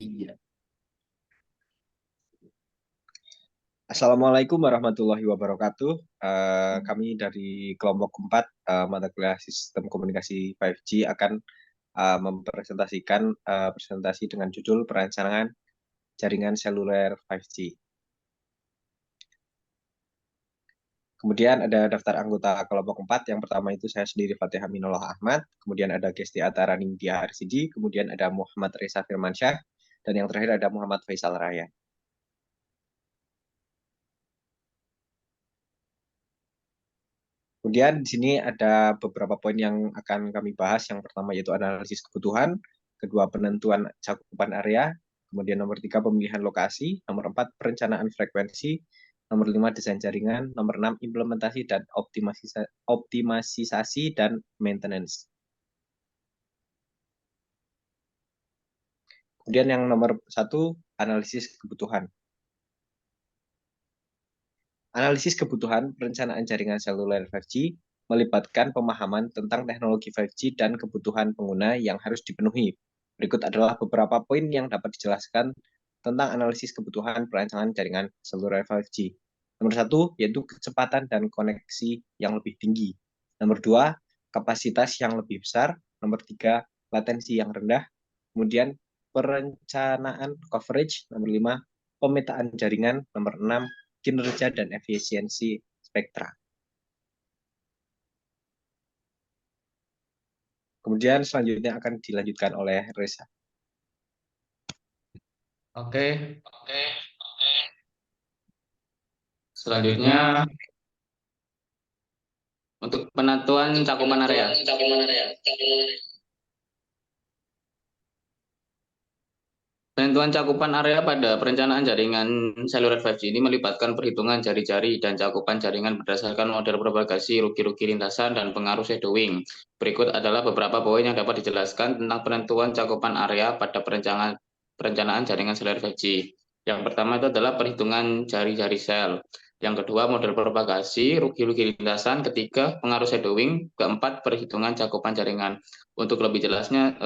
Iya. Assalamualaikum warahmatullahi wabarakatuh. Kami dari kelompok 4 mata kuliah Sistem Komunikasi 5G akan mempresentasikan presentasi dengan judul Perancangan Jaringan Seluler 5G. Kemudian ada daftar anggota kelompok 4. Yang pertama itu saya sendiri Fatih Aminullah Ahmad, kemudian ada Gesti Atara Ningtyah RCD, kemudian ada Muhammad Reza Firmansyah, dan yang terakhir ada Muhammad Faisal Raya. Kemudian di sini ada beberapa poin yang akan kami bahas. Yang pertama yaitu analisis kebutuhan, kedua penentuan cakupan area, kemudian nomor 3 pemilihan lokasi, nomor 4 perencanaan frekuensi, nomor 5 desain jaringan, nomor 6 implementasi dan optimasi dan maintenance. Kemudian yang nomor 1 analisis kebutuhan. Analisis kebutuhan perencanaan jaringan seluler 5G melibatkan pemahaman tentang teknologi 5G dan kebutuhan pengguna yang harus dipenuhi. Berikut adalah beberapa poin yang dapat dijelaskan tentang analisis kebutuhan perancangan jaringan seluler 5G. Nomor 1 yaitu kecepatan dan koneksi yang lebih tinggi. Nomor 2 kapasitas yang lebih besar. Nomor 3 latensi yang rendah. Kemudian perencanaan coverage. Nomor 5 pemetaan jaringan. Nomor 6 kinerja dan efisiensi spektra. Kemudian selanjutnya akan dilanjutkan oleh Reza. Oke. Selanjutnya untuk penentuan cakupan area. Penentuan cakupan area pada perencanaan jaringan seluler 5G ini melibatkan perhitungan jari-jari dan cakupan jaringan berdasarkan model propagasi, rugi-rugi lintasan, dan pengaruh shadowing. Berikut adalah beberapa poin yang dapat dijelaskan tentang penentuan cakupan area pada perencanaan jaringan seluler 5G. Yang pertama itu adalah perhitungan jari-jari sel. Yang kedua, model propagasi, rugi-rugi lintasan. Ketiga, pengaruh shadowing. Keempat, perhitungan cakupan jaringan. Untuk lebih jelasnya,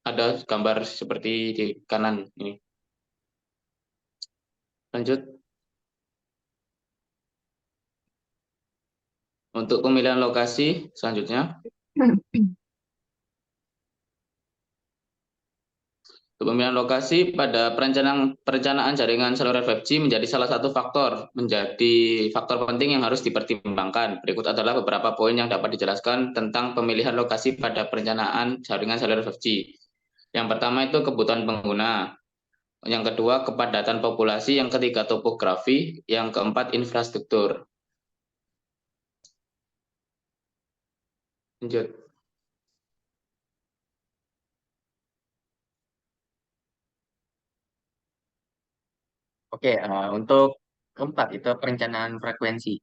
ada gambar seperti di kanan ini. Lanjut. Untuk pemilihan lokasi selanjutnya. Untuk pemilihan lokasi pada perencanaan jaringan seluler 5G menjadi salah satu faktor penting yang harus dipertimbangkan. Berikut adalah beberapa poin yang dapat dijelaskan tentang pemilihan lokasi pada perencanaan jaringan seluler 5G. Yang pertama itu kebutuhan pengguna. Yang kedua, kepadatan populasi. Yang ketiga, topografi. Yang keempat, infrastruktur. Lanjut. Oke, untuk keempat itu perencanaan frekuensi.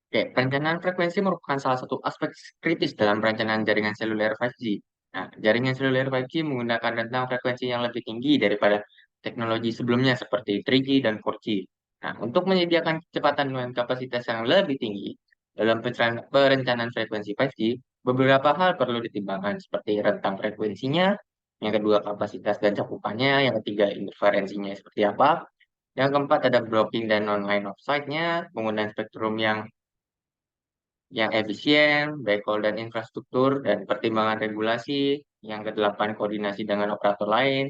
Oke, perencanaan frekuensi merupakan salah satu aspek kritis dalam perencanaan jaringan seluler 5G. Nah, jaringan seluler 5G menggunakan rentang frekuensi yang lebih tinggi daripada teknologi sebelumnya seperti 3G dan 4G. Nah, untuk menyediakan kecepatan dan kapasitas yang lebih tinggi dalam perencanaan frekuensi 5G, beberapa hal perlu dipertimbangkan seperti rentang frekuensinya, yang kedua kapasitas dan cakupannya, yang ketiga interferensinya seperti apa, yang keempat ada blocking dan non-line of sight-nya, penggunaan spektrum yang efisien, backhaul dan infrastruktur, dan pertimbangan regulasi. Yang kedelapan, koordinasi dengan operator lain.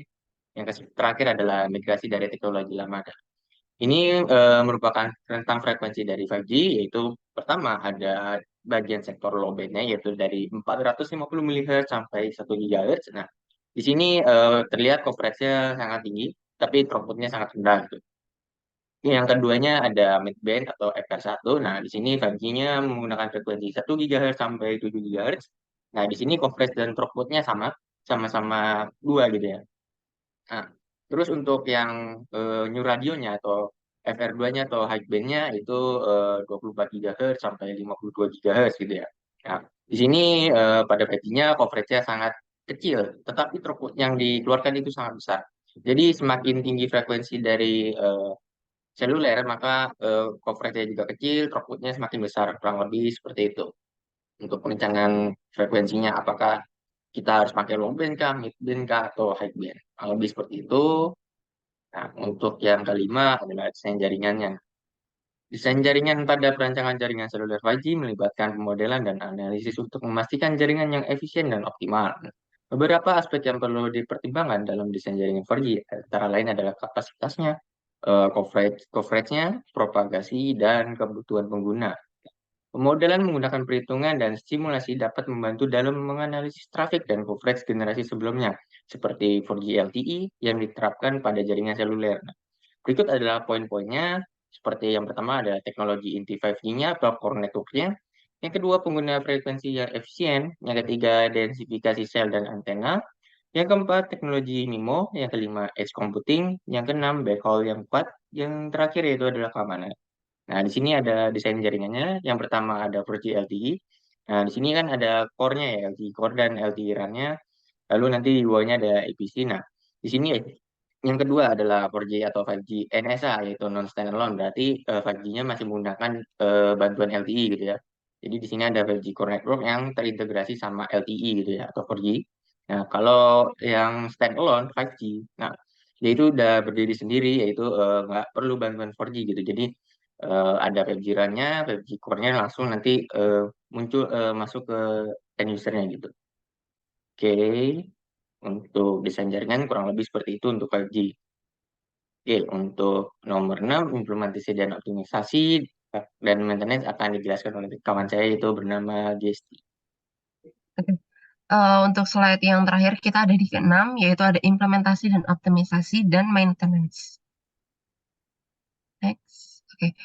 Yang terakhir adalah migrasi dari teknologi lama. Ini merupakan rentang frekuensi dari 5G, yaitu pertama ada bagian sektor low band-nya, yaitu dari 450 MHz sampai 1 GHz. Nah, di sini terlihat coverage-nya sangat tinggi, tapi throughput-nya sangat rendah, gitu. Yang keduanya ada mid-band atau FR1. Nah, di sini 5G-nya menggunakan frekuensi 1 GHz sampai 7 GHz. Nah, di sini coverage dan throughput-nya sama-sama 2 gitu ya. Nah, terus untuk yang new radionya atau FR2-nya atau high band-nya itu 24 GHz sampai 52 GHz gitu ya. Nah, di sini pada 5G-nya coverage-nya sangat kecil, tetapi throughput yang dikeluarkan itu sangat besar. Jadi semakin tinggi frekuensi dari seluler, maka coverage-nya juga kecil, throughput-nya semakin besar, kurang lebih seperti itu. Untuk perencanaan frekuensinya, apakah kita harus pakai low band kah, mid band kah, atau high band. Lebih seperti itu. Nah, untuk yang kelima adalah desain jaringannya. Desain jaringan pada perancangan jaringan seluler 5G melibatkan pemodelan dan analisis untuk memastikan jaringan yang efisien dan optimal. Beberapa aspek yang perlu dipertimbangkan dalam desain jaringan 4G antara lain adalah kapasitasnya, coverage-nya, propagasi, dan kebutuhan pengguna. Pemodelan menggunakan perhitungan dan simulasi dapat membantu dalam menganalisis trafik dan coverage generasi sebelumnya, seperti 4G LTE yang diterapkan pada jaringan seluler. Berikut adalah poin-poinnya, seperti yang pertama adalah teknologi inti 5G-nya atau core network-nya. Yang kedua, pengguna frekuensi yang efisien. Yang ketiga, densifikasi sel dan antena. Yang keempat, teknologi MIMO. Yang kelima, edge computing. Yang keenam, backhaul yang kuat. Yang terakhir yaitu adalah keamanan. Nah, di sini ada desain jaringannya. Yang pertama ada 4G LTE. Nah, di sini kan ada core-nya ya, LTE core dan LTE RAN-nya. Lalu nanti di bawahnya ada EPC. Nah, di sini yang kedua adalah 4G atau 5G NSA, yaitu non standalone. Berarti 5G-nya masih menggunakan bantuan LTE gitu ya. Jadi di sini ada 5G core network yang terintegrasi sama LTE gitu ya, atau 4G. Nah, kalau yang standalone 5G, nah, yaitu udah berdiri sendiri, yaitu nggak perlu bantuan 4G gitu. Jadi ada 5G RAN-nya, 5G core-nya langsung nanti muncul masuk ke end user-nya gitu. Oke, untuk desain jaringan kurang lebih seperti itu untuk 5G. Oke, untuk nomor 6, implementasi dan optimisasi dan maintenance akan dijelaskan oleh kawan saya itu bernama Gesti. Oke. Untuk slide yang terakhir kita ada di ke-6, yaitu ada implementasi dan optimisasi dan maintenance. Next. Oke.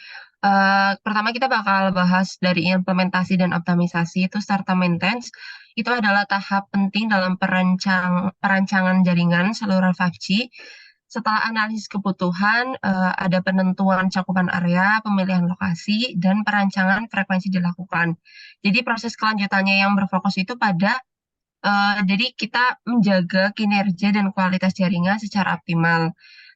Pertama kita bakal bahas dari implementasi dan optimisasi itu serta maintenance. Itu adalah tahap penting dalam perancangan jaringan seluruh 5G. Setelah analisis kebutuhan, ada penentuan cakupan area, pemilihan lokasi, dan perancangan frekuensi dilakukan. Jadi proses kelanjutannya yang berfokus itu pada jadi kita menjaga kinerja dan kualitas jaringan secara optimal.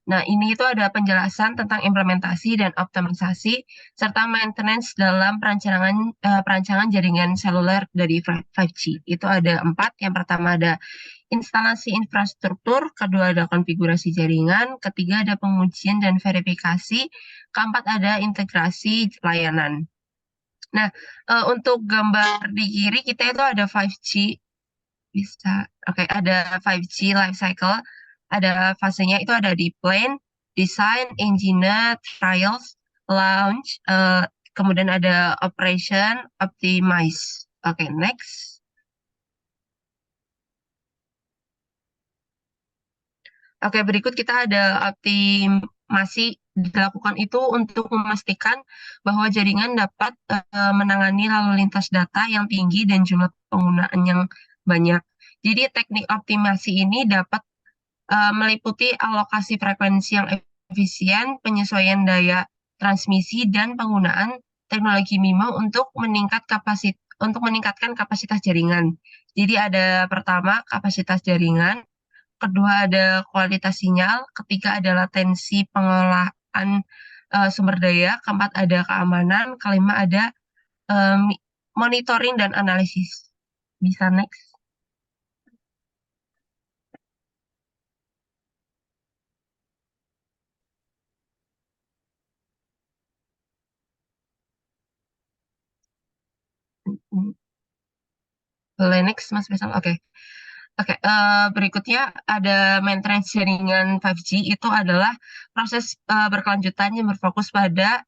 Nah, ini itu ada penjelasan tentang implementasi dan optimisasi serta maintenance dalam perancangan jaringan seluler dari 5G. Itu ada 4. Yang pertama ada instalasi infrastruktur, kedua ada konfigurasi jaringan, ketiga ada pengujian dan verifikasi, keempat ada integrasi layanan. Nah, untuk gambar di kiri kita itu ada 5G bisa. Oke, ada 5G life cycle. Ada fasenya itu ada di plan, design, engineer, trials, launch, kemudian ada operation, optimize. Oke, next. Oke, berikut kita ada optimasi dilakukan itu untuk memastikan bahwa jaringan dapat menangani lalu lintas data yang tinggi dan jumlah penggunaan yang banyak. Jadi teknik optimasi ini dapat meliputi alokasi frekuensi yang efisien, penyesuaian daya transmisi, dan penggunaan teknologi MIMO untuk meningkatkan kapasitas jaringan. Jadi ada pertama kapasitas jaringan, kedua ada kualitas sinyal, ketiga ada latensi pengolahan sumber daya, keempat ada keamanan, kelima ada monitoring dan analisis. Bisa next. Boleh next, Mas Faisal? Oke. Oke, berikutnya ada maintenance jaringan 5G itu adalah proses berkelanjutan yang berfokus pada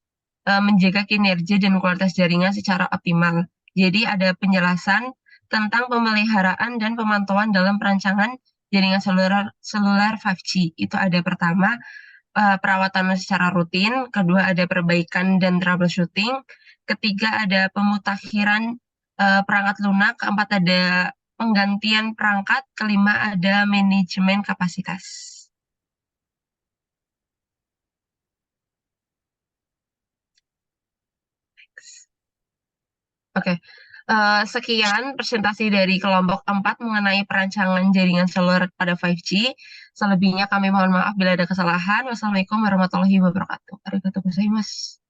menjaga kinerja dan kualitas jaringan secara optimal. Jadi ada penjelasan tentang pemeliharaan dan pemantauan dalam perancangan jaringan seluler 5G. Itu ada pertama perawatan secara rutin, kedua ada perbaikan dan troubleshooting, ketiga ada pemutakhiran perangkat lunak, keempat ada penggantian perangkat, kelima ada manajemen kapasitas. Oke, sekian presentasi dari kelompok 4 mengenai perancangan jaringan seluler pada 5G. Selebihnya kami mohon maaf bila ada kesalahan. Wassalamualaikum warahmatullahi wabarakatuh. Arigatou gozaimasu.